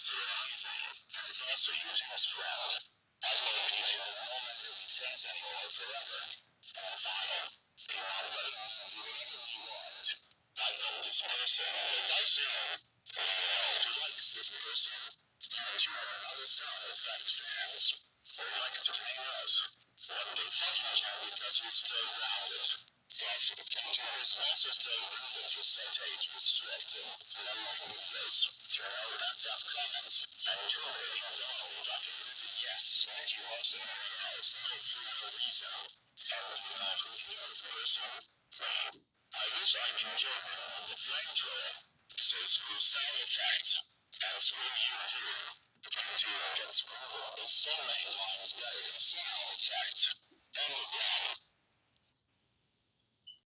And is also using his friend. I hope they will no longer be friends anymore forever. And finally, he not letting me do whatever he wants. I hope this person will likes him. Who likes this person? And you are another side of Fatty's fans. Or like to hang out. What they think he can because he's still grounded. Yes, Kendra is also still grounded for set age restricted. Remember videos. Turn out that comments. And tolerating Donald ducking goofy yes. And he loves him everywhere else. No for no reason. And do not hate this person. I wish I could kill him with the flamethrower. So screw sound effect. And screw you too. The 22 gets screwed is so many times better than sound effect. End of